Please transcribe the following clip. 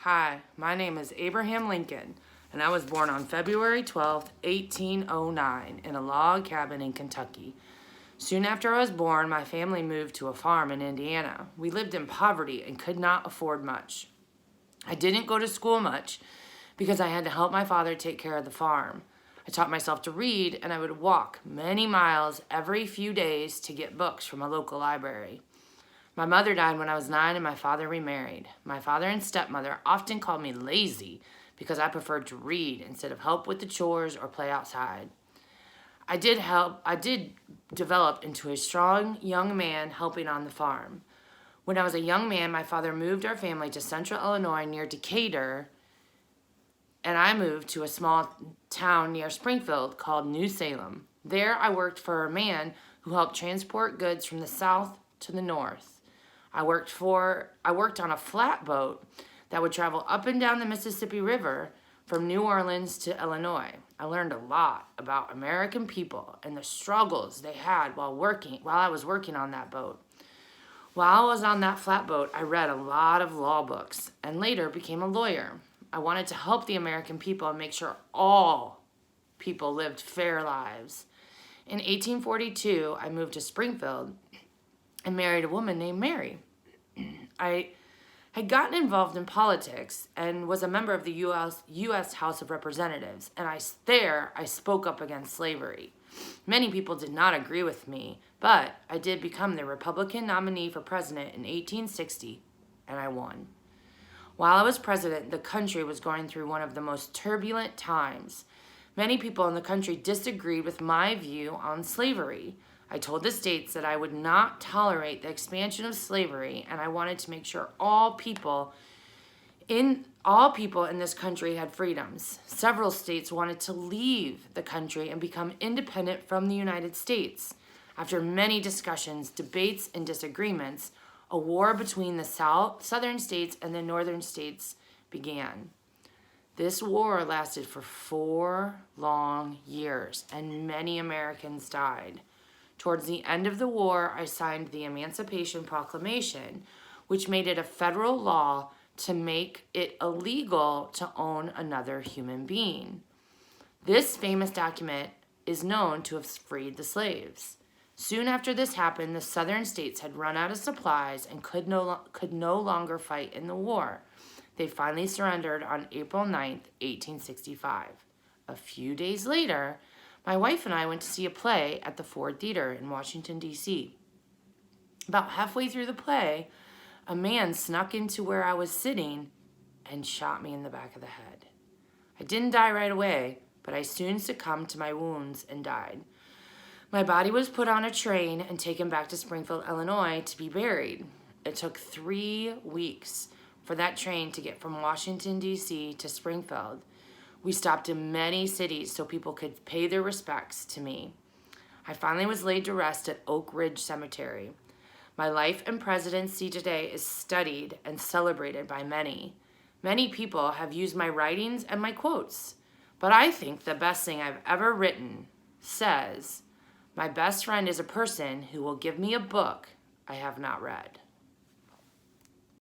Hi, my name is Abraham Lincoln, and I was born on February 12th, 1809, in a log cabin in Kentucky. Soon after I was born, my family moved to a farm in Indiana. We lived in poverty and could not afford much. I didn't go to school much because I had to help my father take care of the farm. I taught myself to read, and I would walk many miles every few days to get books from a local library. My mother died when I was 9 and my father remarried. My father and stepmother often called me lazy because I preferred to read instead of help with the chores or play outside. I did develop into a strong young man helping on the farm. When I was a young man, my father moved our family to central Illinois near Decatur, and I moved to a small town near Springfield called New Salem. There I worked for a man who helped transport goods from the south to the north. I worked on a flatboat that would travel up and down the Mississippi River from New Orleans to Illinois. I learned a lot about American people and the struggles they had while I was working on that boat. While I was on that flatboat, I read a lot of law books and later became a lawyer. I wanted to help the American people and make sure all people lived fair lives. In 1842, I moved to Springfield and married a woman named Mary. I had gotten involved in politics and was a member of the U.S. House of Representatives, and I spoke up against slavery. Many people did not agree with me, but I did become the Republican nominee for president in 1860, and I won. While I was president, the country was going through one of the most turbulent times. Many people in the country disagreed with my view on slavery. I told the states that I would not tolerate the expansion of slavery, and I wanted to make sure all people in this country had freedoms. Several states wanted to leave the country and become independent from the United States. After many discussions, debates, and disagreements, a war between the southern states and the northern states began. This war lasted for 4 long years, and many Americans died. Towards the end of the war, I signed the Emancipation Proclamation, which made it a federal law to make it illegal to own another human being. This famous document is known to have freed the slaves. Soon after this happened, the southern states had run out of supplies and could no longer fight in the war. They finally surrendered on April 9th, 1865. A few days later, my wife and I went to see a play at the Ford Theater in Washington, D.C. About halfway through the play, a man snuck into where I was sitting and shot me in the back of the head. I didn't die right away, but I soon succumbed to my wounds and died. My body was put on a train and taken back to Springfield, Illinois to be buried. It took 3 weeks for that train to get from Washington, D.C. to Springfield. We stopped in many cities so people could pay their respects to me. I finally was laid to rest at Oak Ridge Cemetery. My life and presidency today is studied and celebrated by many. Many people have used my writings and my quotes, but I think the best thing I've ever written says, "My best friend is a person who will give me a book I have not read."